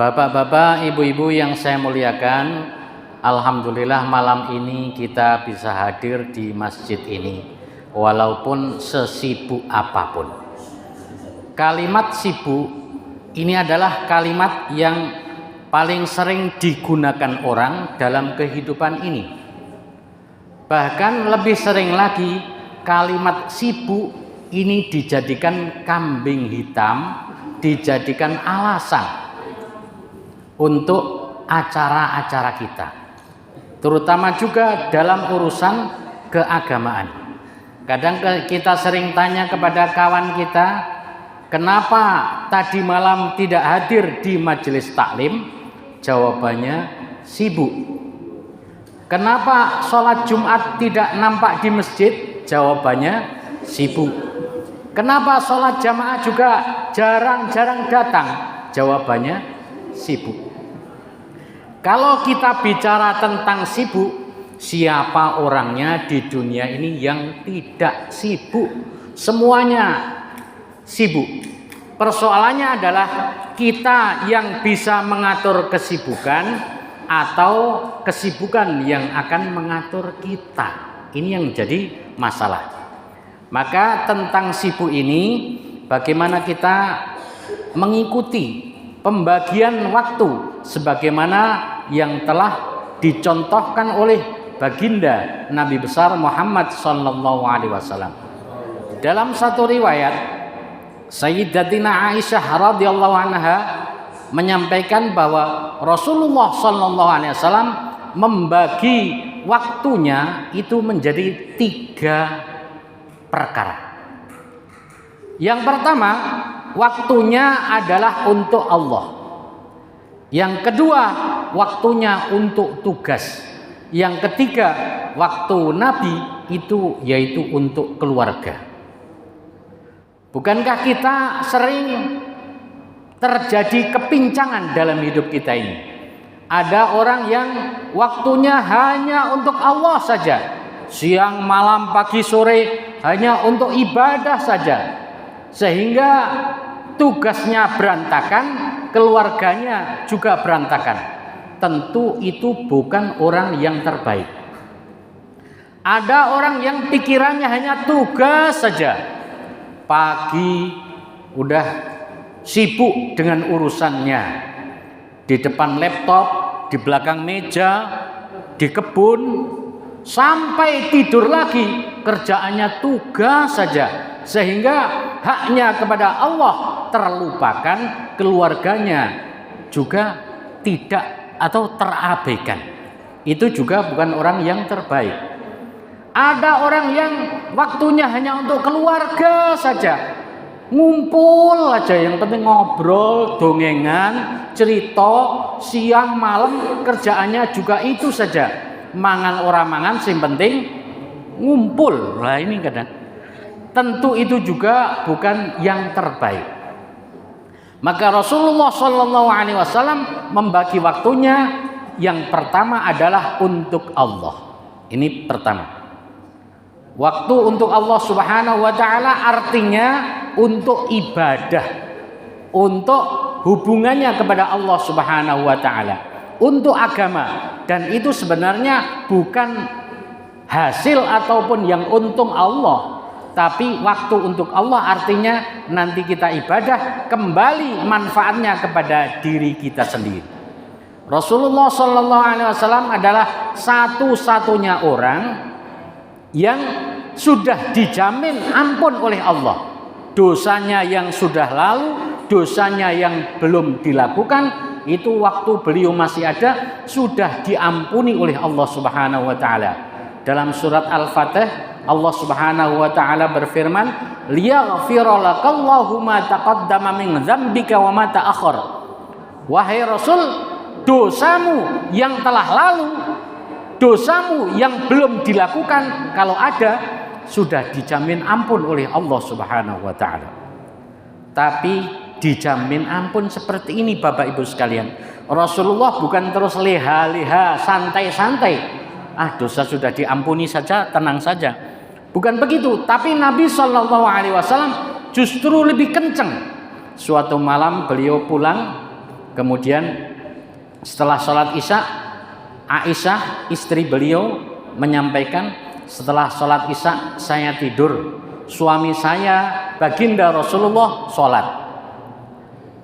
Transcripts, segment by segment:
Bapak-bapak, ibu-ibu yang saya muliakan, alhamdulillah malam ini kita bisa hadir di masjid ini walaupun sesibuk apapun. Kalimat sibuk ini adalah kalimat yang paling sering digunakan orang dalam kehidupan ini. Bahkan lebih sering lagi kalimat sibuk ini dijadikan kambing hitam, dijadikan alasan untuk acara-acara kita, terutama juga dalam urusan keagamaan. Kadang kita sering tanya kepada kawan kita, kenapa tadi malam tidak hadir di majelis taklim? Jawabannya sibuk. Kenapa sholat Jumat tidak nampak di masjid? Jawabannya sibuk. Kenapa sholat jamaah juga jarang-jarang datang? Jawabannya sibuk. Kalau kita bicara tentang sibuk, siapa orangnya di dunia ini yang tidak sibuk? Semuanya sibuk. Persoalannya adalah kita yang bisa mengatur kesibukan atau kesibukan yang akan mengatur kita. Ini yang menjadi masalah. Maka tentang sibuk ini, bagaimana kita mengikuti pembagian waktu sebagaimana yang telah dicontohkan oleh baginda Nabi besar Muhammad sallallahu alaihi wasallam. Dalam satu riwayat, Sayyidatina Aisyah radhiyallahu anha menyampaikan bahwa Rasulullah sallallahu alaihi wasallam membagi waktunya itu menjadi 3 perkara. Yang pertama, waktunya adalah untuk Allah. Yang kedua, waktunya untuk tugas. Yang ketiga, waktu Nabi itu yaitu untuk keluarga. Bukankah kita sering terjadi kepincangan dalam hidup kita ini? Ada orang yang waktunya hanya untuk Allah saja, siang, malam, pagi, sore hanya untuk ibadah saja, sehingga tugasnya berantakan, keluarganya juga berantakan. Tentu itu bukan orang yang terbaik. Ada orang yang pikirannya hanya tugas saja, pagi udah sibuk dengan urusannya, di depan laptop, di belakang meja, di kebun, sampai tidur lagi kerjaannya tugas saja, sehingga haknya kepada Allah terlupakan, keluarganya juga tidak atau terabaikan. Itu juga bukan orang yang terbaik. Ada orang yang waktunya hanya untuk keluarga saja, ngumpul aja, yang penting ngobrol, dongengan, cerita, siang malam kerjaannya juga itu saja, mangan orang mangan, sing penting ngumpul. Lah ini kadang tentu itu juga bukan yang terbaik. Maka Rasulullah SAW membagi waktunya, yang pertama adalah untuk Allah. Ini pertama. Waktu untuk Allah Subhanahu wa taala artinya untuk ibadah, untuk hubungannya kepada Allah Subhanahu wa taala, untuk agama, dan itu sebenarnya bukan hasil ataupun yang untung Allah. Tapi waktu untuk Allah artinya nanti kita ibadah, kembali manfaatnya kepada diri kita sendiri. Rasulullah SAW adalah satu-satunya orang yang sudah dijamin ampun oleh Allah. Dosanya yang sudah lalu, dosanya yang belum dilakukan, itu waktu beliau masih ada sudah diampuni oleh Allah Subhanahu wa taala. Dalam surat Al-Fatih Allah Subhanahu wa taala berfirman, "Liyaghfira lakallahu ma taqaddama min dzambika wa ma ta'akhkhar." Wahai Rasul, dosamu yang telah lalu, dosamu yang belum dilakukan, kalau ada, sudah dijamin ampun oleh Allah Subhanahu wa taala. Tapi dijamin ampun seperti ini Bapak Ibu sekalian. Rasulullah bukan terus leha-leha, santai-santai. Dosa sudah diampuni saja, tenang saja. Bukan begitu, tapi Nabi SAW justru lebih kenceng. Suatu malam beliau pulang Kemudian setelah sholat isya, Aisyah istri beliau menyampaikan, setelah sholat isya saya tidur, suami saya baginda Rasulullah sholat.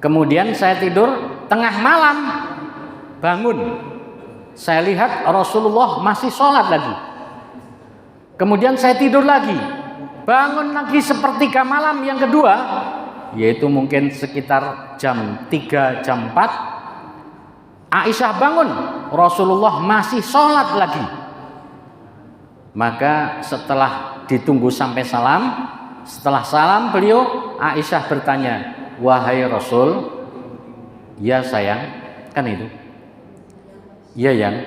Kemudian saya tidur, tengah malam bangun, saya lihat Rasulullah masih sholat lagi. Kemudian saya tidur lagi, bangun lagi sepertiga malam yang kedua, yaitu mungkin sekitar jam 3, jam 4. Aisyah bangun, Rasulullah masih sholat lagi. Maka setelah ditunggu sampai salam, setelah salam beliau, Aisyah bertanya, wahai Rasul, ya sayang, kan itu, ya yang,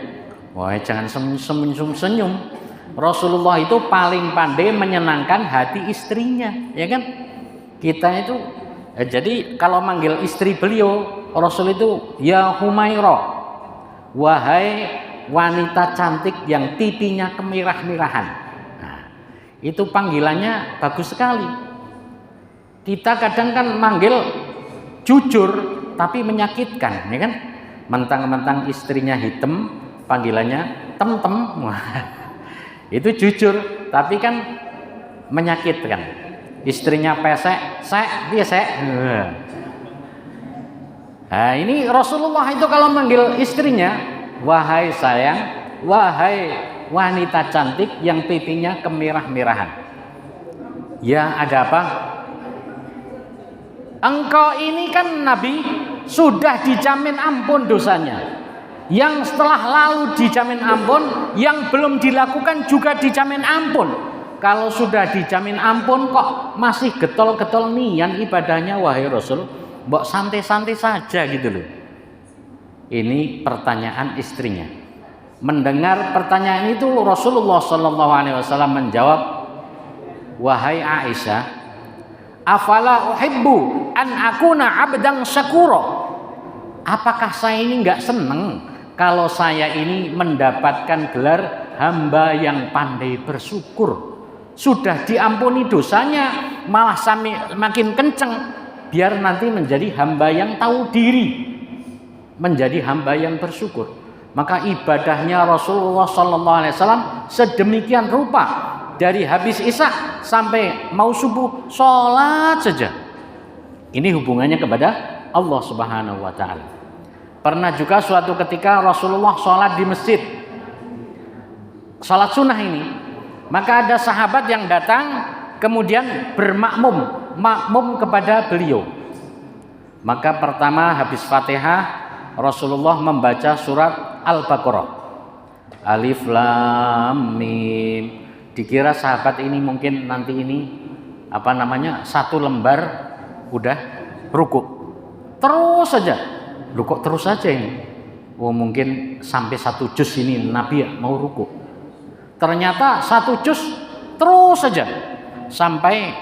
wahai jangan senyum-senyum. Rasulullah itu paling pandai menyenangkan hati istrinya, ya kan? Kita itu, jadi kalau manggil istri beliau, Rasul itu, ya Humairah, wahai wanita cantik yang pipinya kemirah-mirahan. Nah, itu panggilannya bagus sekali. Kita kadang kan manggil jujur tapi menyakitkan, ya kan? Mentang-mentang istrinya hitam, panggilannya tem-tem. Itu jujur tapi kan menyakitkan. Istrinya pesek, dia sek. Nah, ini Rasulullah itu kalau manggil istrinya, wahai sayang, wahai wanita cantik yang pipinya kemirah-mirahan. Ya, ada apa? Engkau ini kan Nabi sudah dijamin ampun dosanya. Yang setelah lalu dijamin ampun, yang belum dilakukan juga dijamin ampun. Kalau sudah dijamin ampun kok masih getol-getol nian ibadahnya, wahai Rasul, mbok santai-santai saja gitu loh. Ini pertanyaan istrinya. Mendengar pertanyaan itu Rasulullah SAW menjawab, wahai Aisyah, afala uhibbu an akuna abdan syakura. Apakah saya ini nggak seneng kalau saya ini mendapatkan gelar hamba yang pandai bersyukur? Sudah diampuni dosanya, malah makin kenceng, biar nanti menjadi hamba yang tahu diri, menjadi hamba yang bersyukur. Maka ibadahnya Rasulullah SAW sedemikian rupa, dari habis isya sampai mau subuh sholat saja. Ini hubungannya kepada Allah Subhanahu wa Ta'ala. Pernah juga suatu ketika Rasulullah sholat di masjid, sholat sunnah ini. Maka ada sahabat yang datang kemudian makmum kepada beliau. Maka pertama habis Fatihah Rasulullah membaca surat Al-Baqarah. Alif Lam Mim. Dikira sahabat ini mungkin nanti ini satu lembar udah rukuk. Terus saja. Loh kok terus saja ini? Oh mungkin sampai 1 juz ini Nabi mau rukuk. Ternyata 1 juz terus saja sampai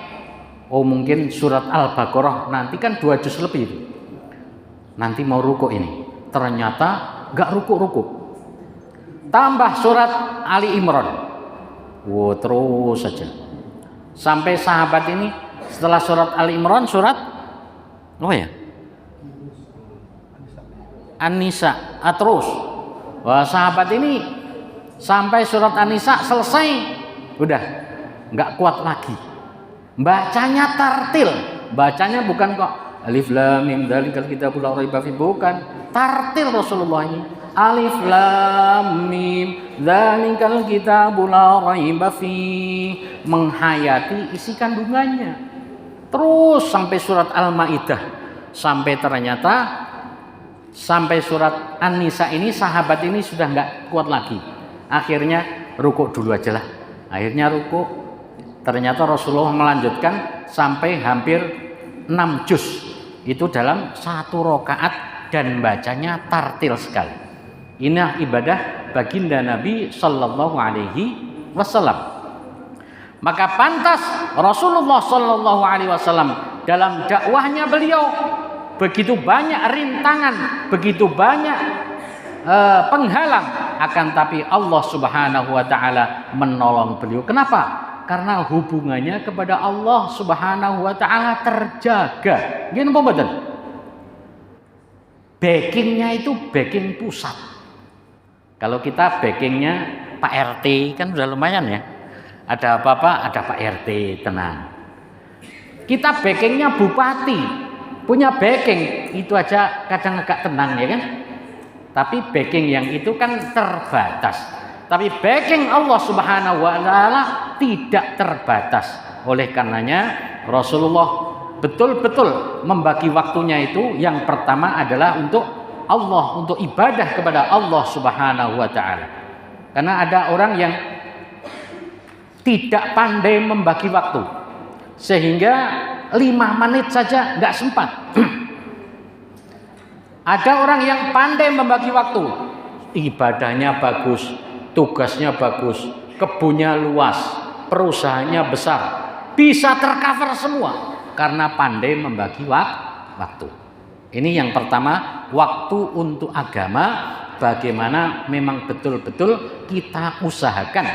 mungkin surat Al-Baqarah nanti kan 2 juz lebih itu. Nanti mau rukuk ini. Ternyata gak rukuk-rukuk. Tambah surat Ali Imran. Terus saja. Sampai sahabat ini setelah surat Ali Imran surat An-Nisa. Terus. Wah, sahabat ini sampai surat An-Nisa selesai, udah nggak kuat lagi. Bacanya tartil, bacanya bukan kok Alif Lam Mim dzalikal kitabul la raiba fihi, bukan. Tartil Rasulullah ini. Alif Lam Mim dzalikal kitabul la raiba fihi, menghayati isi kandungannya. Terus sampai surat Al-Maidah, sampai ternyata sampai surat An-Nisa ini sahabat ini sudah nggak kuat lagi. Akhirnya rukuk dulu aja lah. Akhirnya rukuk. Ternyata Rasulullah melanjutkan sampai hampir 6 juz. Itu dalam 1 rakaat dan bacanya tartil sekali. Ini ibadah baginda Nabi Sallallahu Alaihi Wasallam. Maka pantas Rasulullah Sallallahu Alaihi Wasallam dalam dakwahnya beliau begitu banyak rintangan, begitu banyak penghalang, akan tapi Allah Subhanahu wa Ta'ala menolong beliau. Kenapa? Karena hubungannya kepada Allah Subhanahu wa Ta'ala terjaga. Gini apa betul? backingnya itu backing pusat. Kalau kita backingnya Pak RT kan udah lumayan ya. Ada apa-apa ada Pak RT, tenang. Kita backingnya bupati, punya backing, itu aja kadang agak tenang ya kan. Tapi backing yang itu kan terbatas. Tapi backing Allah Subhanahu wa taala tidak terbatas. Oleh karenanya Rasulullah betul-betul membagi waktunya itu yang pertama adalah untuk Allah, untuk ibadah kepada Allah Subhanahu wa taala. Karena ada orang yang tidak pandai membagi waktu, sehingga 5 menit saja nggak sempat. Ada orang yang pandai membagi waktu, ibadahnya bagus, tugasnya bagus, kebunnya luas, perusahaannya besar, bisa tercover semua karena pandai membagi waktu. Ini yang pertama, waktu untuk agama bagaimana memang betul-betul kita usahakan,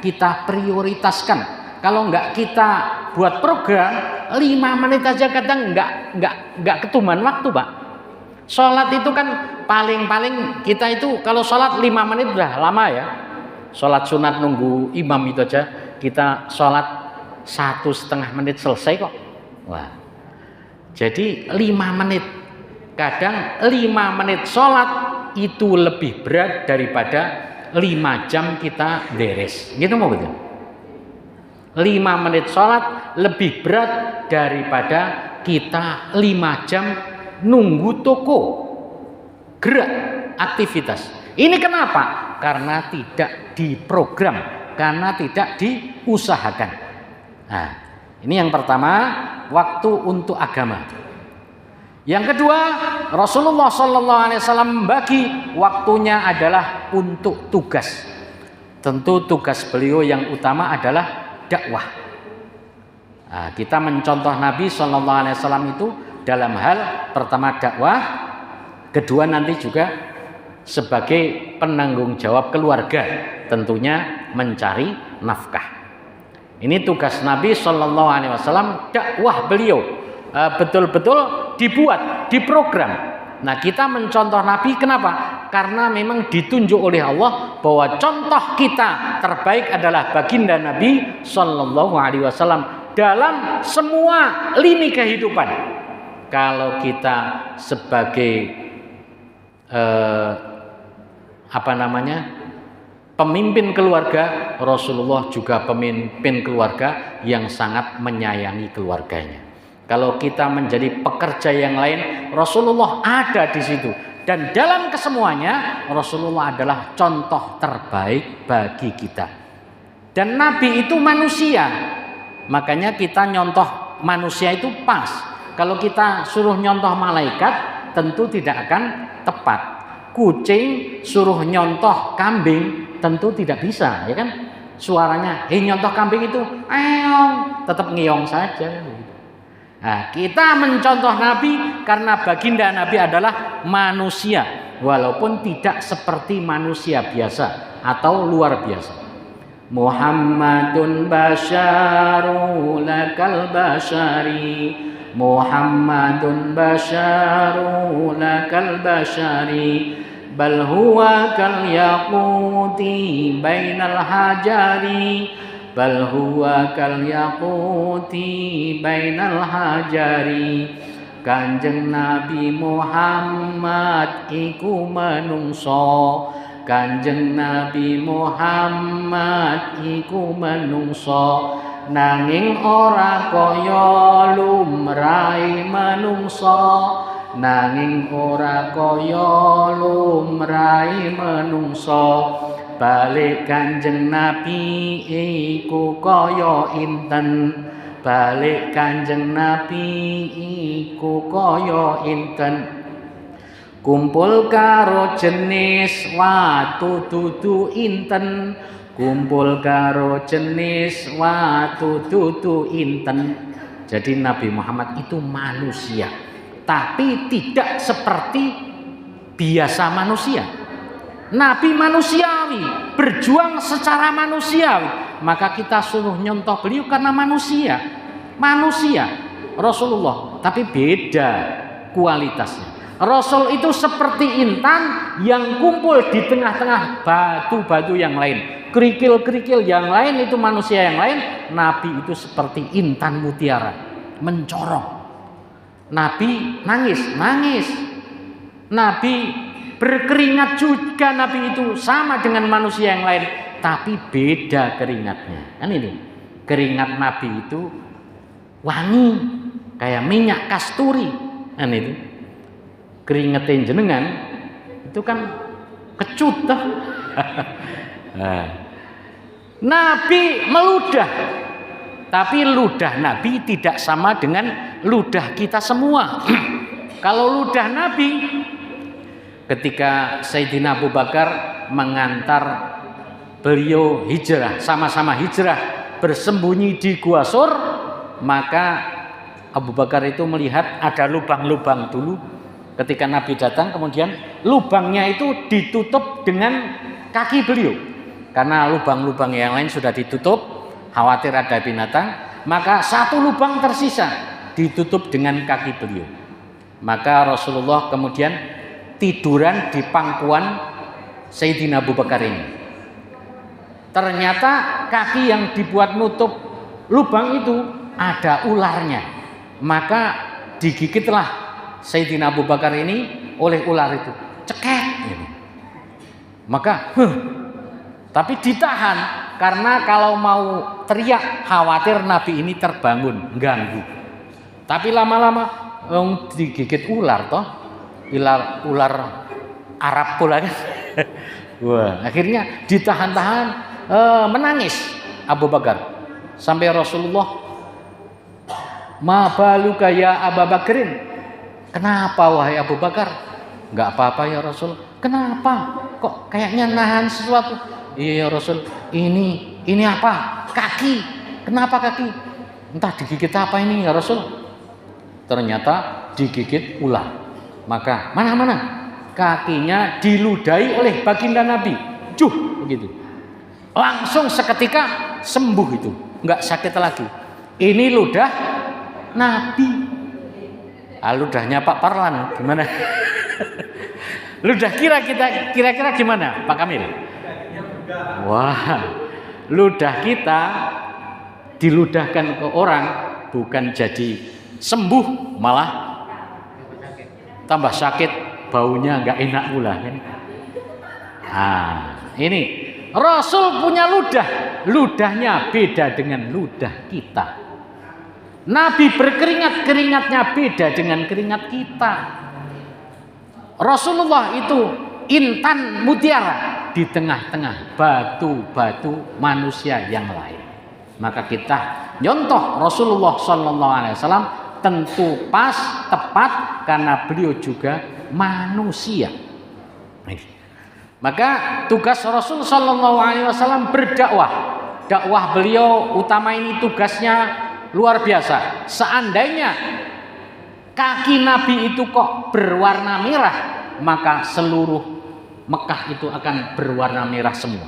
kita prioritaskan. Kalau enggak kita buat program 5 menit aja kadang enggak ketuman waktu, Pak. Sholat itu kan paling-paling kita itu kalau sholat 5 menit udah lama ya. Sholat sunat nunggu imam itu aja kita sholat 1,5 menit selesai kok. Wah. Jadi 5 menit. Kadang 5 menit sholat itu lebih berat daripada 5 jam kita beres. Gitu mau betul? 5 menit sholat lebih berat daripada kita 5 jam nunggu toko gerak aktivitas. Ini kenapa? Karena tidak diprogram, karena tidak diusahakan. Nah, ini yang pertama, waktu untuk agama. Yang kedua, Rasulullah SAW membagi waktunya adalah untuk tugas. Tentu tugas beliau yang utama adalah dakwah. Nah, kita mencontoh Nabi SAW itu dalam hal pertama dakwah, kedua nanti juga sebagai penanggung jawab keluarga, tentunya mencari nafkah. Ini tugas Nabi SAW, dakwah beliau betul-betul dibuat, diprogram. Nah, kita mencontoh Nabi kenapa? Karena memang ditunjuk oleh Allah bahwa contoh kita terbaik adalah baginda Nabi SAW dalam semua lini kehidupan. Kalau kita sebagai pemimpin keluarga, Rasulullah juga pemimpin keluarga yang sangat menyayangi keluarganya. Kalau kita menjadi pekerja yang lain, Rasulullah ada di situ. Dan dalam kesemuanya, Rasulullah adalah contoh terbaik bagi kita. Dan Nabi itu manusia, makanya kita nyontoh manusia itu pas. Kalau kita suruh nyontoh malaikat, tentu tidak akan tepat. Kucing suruh nyontoh kambing, tentu tidak bisa, ya kan? Suaranya, nyontoh kambing itu, eong, tetap ngiong saja. Nah, kita mencontoh Nabi karena baginda Nabi adalah manusia, walaupun tidak seperti manusia biasa atau luar biasa. Muhammadun basyaru lakal basyari, Muhammadun basyaru lakal basyari, bal huwa kal yaquti bainal hajari, bal huwa kal yaquti bainal hajari. Kanjeng Nabi Muhammad iku manungso, Kanjeng Nabi Muhammad iku manungso, nanging ora kaya lumrahe manungso, nanging ora kaya lumrahe manungso. Balik Kanjeng Nabi iku kaya inten, balik Kanjeng Nabi iku kaya inten. Kumpul karo jenis watu dudu inten, kumpul karo jenis watu dudu inten. Jadi Nabi Muhammad itu manusia, tapi tidak seperti biasa manusia. Nabi manusiawi, berjuang secara manusiawi, maka kita suruh nyontoh beliau karena manusia Rasulullah, tapi beda kualitasnya. Rasul itu seperti intan yang kumpul di tengah-tengah batu-batu yang lain, kerikil-kerikil yang lain itu manusia yang lain. Nabi itu seperti intan mutiara, mencorong. Nabi nangis. Nabi berkeringat juga. Nabi itu sama dengan manusia yang lain, tapi beda keringatnya. Kan ini keringat Nabi itu wangi kayak minyak kasturi. Kan itu keringetin jenengan itu kan kecut. Nabi meludah, tapi ludah Nabi tidak sama dengan ludah kita semua. Kalau ludah Nabi, ketika Sayyidina Abu Bakar mengantar beliau hijrah, sama-sama hijrah bersembunyi di Gua Sur, maka Abu Bakar itu melihat ada lubang-lubang dulu. Ketika Nabi datang, kemudian lubangnya itu ditutup dengan kaki beliau. Karena lubang-lubang yang lain sudah ditutup, khawatir ada binatang, maka satu lubang tersisa, ditutup dengan kaki beliau. Maka Rasulullah kemudian tiduran di pangkuan Sayyidina Abu Bakar ini. Ternyata kaki yang dibuat nutup lubang itu ada ularnya. Maka digigitlah Sayyidina Abu Bakar ini oleh ular itu, cekek gitu. Maka tapi ditahan, karena kalau mau teriak khawatir Nabi ini terbangun ganggu. Tapi lama-lama digigit ular toh, ular Arab pula kan. Wah, akhirnya ditahan-tahan, menangis Abu Bakar sampai Rasulullah, ma baluka ya Abu Bakrin, kenapa wahai Abu Bakar? Enggak apa-apa ya Rasul. Kenapa? Kok kayaknya nahan sesuatu? Iya ya Rasul, ini apa? Kaki. Kenapa kaki? Entah digigit apa ini ya Rasul. Ternyata digigit ular. Maka mana kakinya diludahi oleh baginda Nabi. Juh, begitu. Langsung seketika sembuh itu, enggak sakit lagi. Ini ludah Nabi. Ludahnya Pak Parlan gimana? Ludah kira-kira gimana Pak Kamil? Wah, ludah kita diludahkan ke orang bukan jadi sembuh, malah tambah sakit, baunya nggak enak pula kan? Ini Rasul punya ludah, ludahnya beda dengan ludah kita. Nabi berkeringat, keringatnya beda dengan keringat kita. Rasulullah itu intan mutiara di tengah-tengah batu-batu manusia yang lain. Maka kita nyontoh Rasulullah SAW tentu pas, tepat, karena beliau juga manusia. Maka tugas Rasul SAW berdakwah. Dakwah beliau utama ini tugasnya luar biasa. Seandainya kaki Nabi itu kok berwarna merah, maka seluruh Mekah itu akan berwarna merah semua.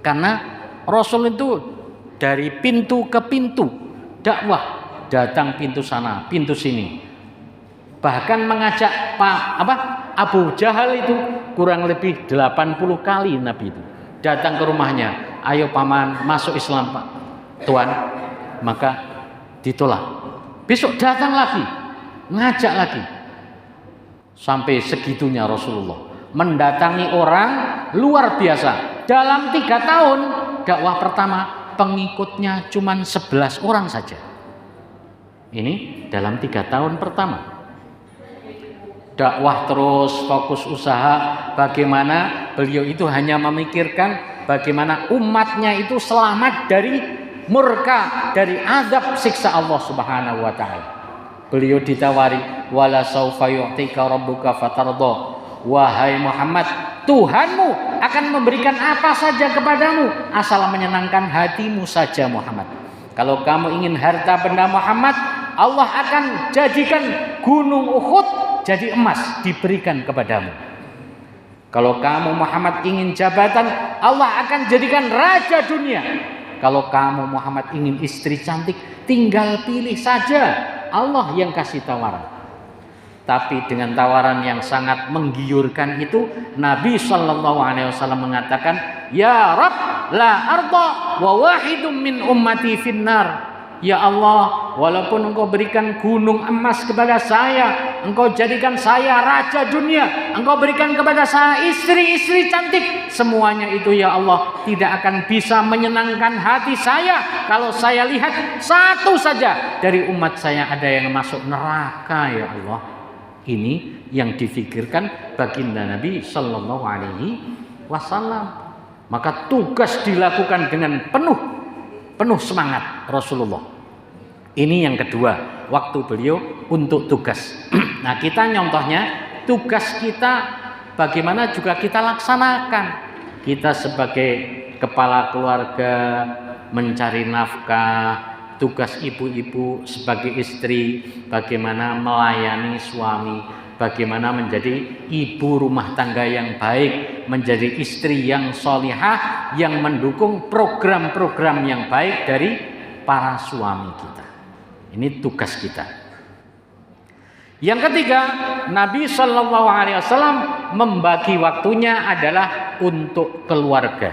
Karena Rasul itu dari pintu ke pintu dakwah, datang pintu sana, pintu sini. Bahkan mengajak Abu Jahal itu kurang lebih 80 kali Nabi itu datang ke rumahnya. Ayo paman masuk Islam Pak Tuan. Maka ditolak. Besok datang lagi, ngajak lagi. Sampai segitunya Rasulullah mendatangi orang luar biasa. Dalam 3 tahun dakwah pertama, pengikutnya cuma 11 orang saja. Ini dalam 3 tahun pertama. Dakwah terus, fokus usaha, bagaimana beliau itu hanya memikirkan bagaimana umatnya itu selamat dari murka, dari azab siksa Allah Subhanahu wa taala. Beliau ditawari, wala saufa yu'tika rabbuka fatardha. Wahai Muhammad, Tuhanmu akan memberikan apa saja kepadamu asal menyenangkan hatimu saja Muhammad. Kalau kamu ingin harta benda Muhammad, Allah akan jadikan gunung Uhud jadi emas diberikan kepadamu. Kalau kamu Muhammad ingin jabatan, Allah akan jadikan raja dunia. Kalau kamu Muhammad ingin istri cantik, tinggal pilih saja, Allah yang kasih tawaran. Tapi dengan tawaran yang sangat menggiurkan itu, Nabi Shallallahu Alaihi Wasallam mengatakan, Ya Rabb, la arda wa wahidum min ummati finnar. Ya Allah, walaupun Engkau berikan gunung emas kepada saya, Engkau jadikan saya raja dunia, Engkau berikan kepada saya istri-istri cantik, semuanya itu ya Allah tidak akan bisa menyenangkan hati saya kalau saya lihat satu saja dari umat saya ada yang masuk neraka ya Allah. Ini yang difikirkan baginda Nabi Sallallahu Alaihi Wasallam. Maka tugas dilakukan dengan penuh semangat Rasulullah. Ini yang kedua, waktu beliau untuk tugas. Nah, kita nyontohnya tugas kita bagaimana juga kita laksanakan. Kita sebagai kepala keluarga mencari nafkah, tugas ibu-ibu sebagai istri bagaimana melayani suami, bagaimana menjadi ibu rumah tangga yang baik, menjadi istri yang sholihah yang mendukung program-program yang baik dari para suami kita. Ini tugas kita. Yang ketiga, Nabi Shallallahu Alaihi Wasallam membagi waktunya adalah untuk keluarga.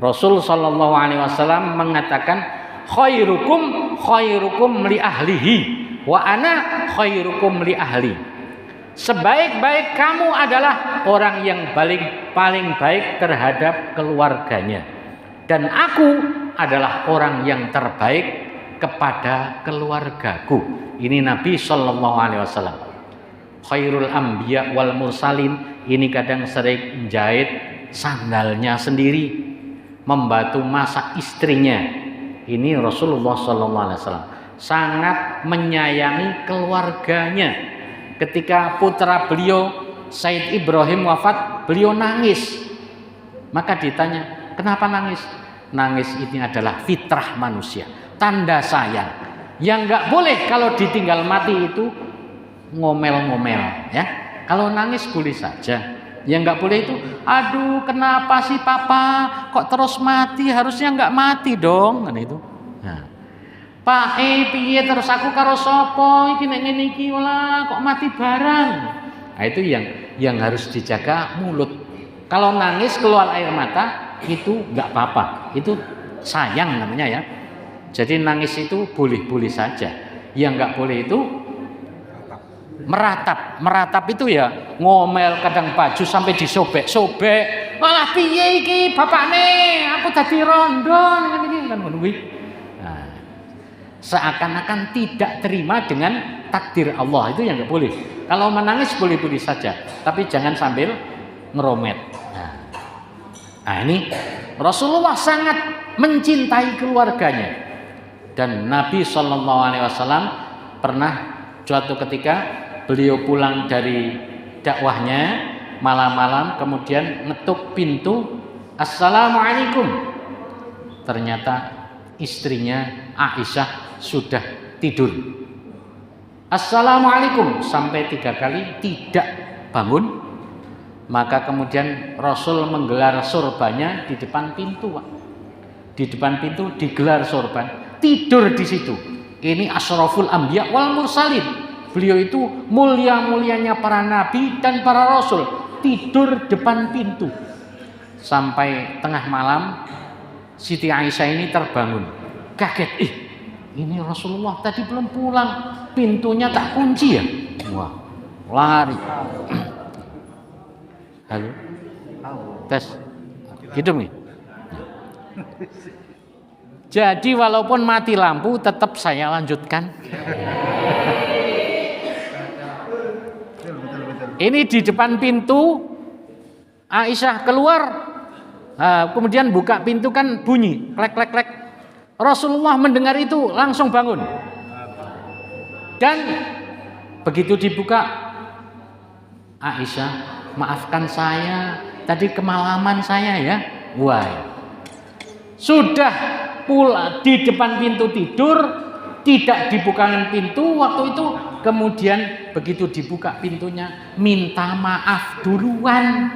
Rasul Shallallahu Alaihi Wasallam mengatakan, khairukum li ahlihi wa ana khairukum li ahli. Sebaik-baik kamu adalah orang yang paling baik terhadap keluarganya, dan aku adalah orang yang terbaik kepada keluargaku. Ini Nabi Shallallahu Alaihi Wasallam. Khairul anbiya wal mursalin, ini kadang sering jahit sandalnya sendiri, membantu masak istrinya. Ini Rasulullah Shallallahu Alaihi Wasallam sangat menyayangi keluarganya. Ketika putra beliau Said Ibrahim wafat, beliau nangis. Maka ditanya, kenapa nangis? Nangis ini adalah fitrah manusia, tanda sayang. Yang nggak boleh kalau ditinggal mati itu ngomel-ngomel, ya. Kalau nangis boleh saja. Yang nggak boleh itu, aduh kenapa sih papa kok terus mati? Harusnya nggak mati dong, kan itu. Nah, Pak piye terus aku karo sopo iki nek ngene iki lah kok mati barang. Nah, itu yang harus dijaga mulut. Kalau nangis keluar air mata itu nggak apa-apa, itu sayang namanya ya. Jadi nangis itu boleh-boleh saja. Yang nggak boleh itu meratap itu ya ngomel, kadang baju sampai disobek-sobek. Malah piye iki bapakne, aku dadi rondo kan ngono kuwi. Nah, seakan-akan tidak terima dengan takdir Allah, itu yang nggak boleh. Kalau menangis boleh-boleh saja, tapi jangan sambil ngeromet. Nah, ini Rasulullah sangat mencintai keluarganya. Dan Nabi Shallallahu Alaihi Wasallam pernah suatu ketika beliau pulang dari dakwahnya malam-malam, kemudian ngetuk pintu, Assalamualaikum. Ternyata istrinya Aisyah sudah tidur. Assalamualaikum sampai 3 kali tidak bangun. Maka kemudian Rasul menggelar sorbannya di depan pintu. Di depan pintu digelar sorban. Tidur di situ. Ini asyraful anbiya wal mursalin. Beliau itu mulia-mulianya para nabi dan para rasul. Tidur depan pintu. Sampai tengah malam Siti Aisyah ini terbangun. Kaget, ini Rasulullah tadi belum pulang. Pintunya tak kunci ya? Wah, lari. Halo? Tes. Hidung nih. Jadi walaupun mati lampu tetap saya lanjutkan. Ini di depan pintu Aisyah keluar, kemudian buka pintu kan bunyi klek klek klek. Rasulullah mendengar itu langsung bangun. Dan begitu dibuka, Aisyah, maafkan saya, tadi kemalaman saya ya. Wah. Sudah pula di depan pintu tidur, tidak dibukakan pintu waktu itu, kemudian begitu dibuka pintunya minta maaf duluan.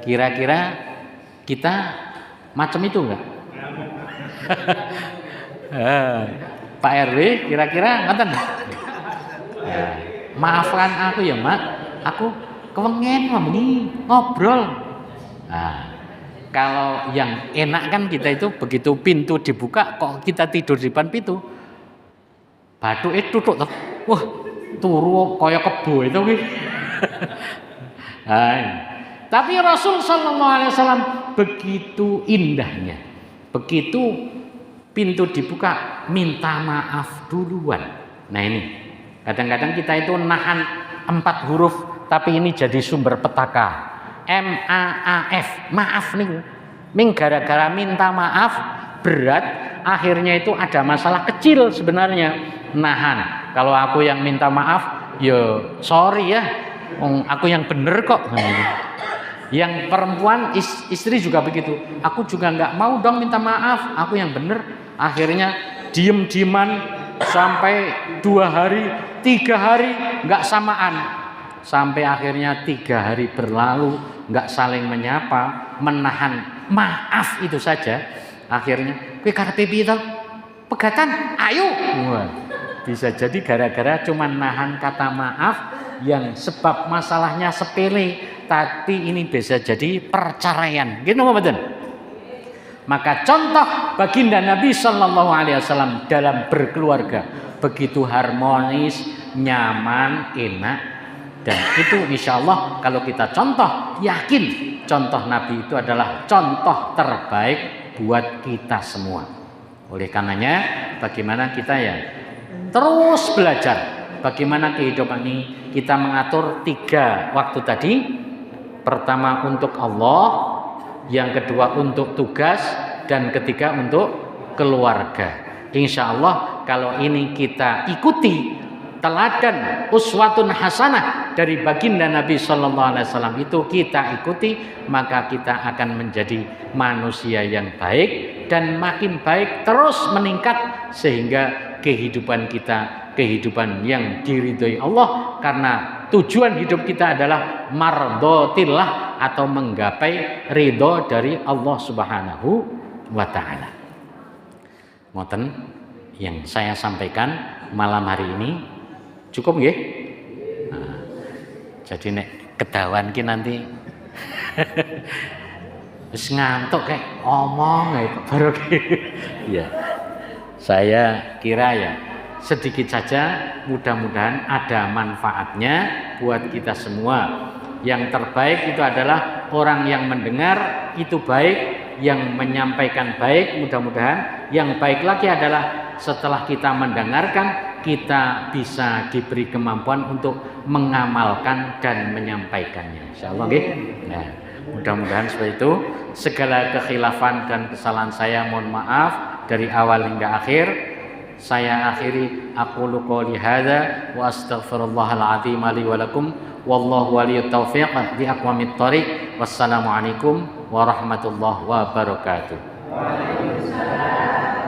Kira-kira kita macam itu enggak? Pak RW kira-kira ngoten. maafkan aku ya mak, aku kewengen mami ngobrol. Nah, kalau yang enak kan kita itu begitu pintu dibuka kok kita tidur di depan pintu, batu itu tutup toh, wah turu kaya kebo itu ki. Tapi Rasul Sallallahu Alaihi Wasallam begitu indahnya, begitu pintu dibuka minta maaf duluan. Nah ini kadang-kadang kita itu nahan 4 huruf tapi ini jadi sumber petaka. MAAF, maaf nih, ming gara-gara minta maaf berat, akhirnya itu ada masalah kecil sebenarnya. Nahan, kalau aku yang minta maaf, ya sorry ya, aku yang bener kok. Yang perempuan istri juga begitu, aku juga nggak mau dong minta maaf, aku yang bener. Akhirnya diem-dieman sampai 2 hari, 3 hari nggak samaan. Sampai akhirnya 3 hari berlalu nggak saling menyapa, menahan maaf itu saja. Akhirnya kowe karepe piye to? Pegatan, ayo. Wah, bisa jadi gara-gara cuma nahan kata maaf yang sebab masalahnya sepele, tapi ini bisa jadi perceraian. Gitu betul. Maka contoh baginda Nabi Sallallahu Alaihi Wasallam dalam berkeluarga begitu harmonis, nyaman, enak. Dan itu insya Allah kalau kita contoh, yakin contoh Nabi itu adalah contoh terbaik buat kita semua. Oleh karenanya bagaimana kita ya terus belajar bagaimana kehidupan ini kita mengatur 3 waktu tadi. Pertama untuk Allah, yang kedua untuk tugas, dan ketiga untuk keluarga. Insya Allah kalau ini kita ikuti teladan uswatun hasanah dari baginda Nabi Sallallahu Alaihi Wasallam itu kita ikuti, maka kita akan menjadi manusia yang baik dan makin baik terus meningkat sehingga kehidupan kita kehidupan yang diridhoi Allah, karena tujuan hidup kita adalah mardhatillah atau menggapai ridho dari Allah Subhanahu wa taala. Ngoten yang saya sampaikan malam hari ini. Cukup nggih? Nah, jadi nek kedawan ki nanti wis ngantuk kayak omong baru ya. Saya kira ya sedikit saja, mudah-mudahan ada manfaatnya buat kita semua. Yang terbaik itu adalah orang yang mendengar itu baik, yang menyampaikan baik, mudah-mudahan yang baik lagi adalah setelah kita mendengarkan kita bisa diberi kemampuan untuk mengamalkan dan menyampaikannya. Insyaallah nggih. Nah, mudah-mudahan seperti itu. Segala kekhilafan dan kesalahan saya mohon maaf dari awal hingga akhir. Saya akhiri aqulu qouli hadza wa astaghfirullahal azim li wa lakum wallahu waliyut taufiq bi aqwamit thariq. Wassalamualaikum warahmatullahi wabarakatuh. Waalaikumsalam.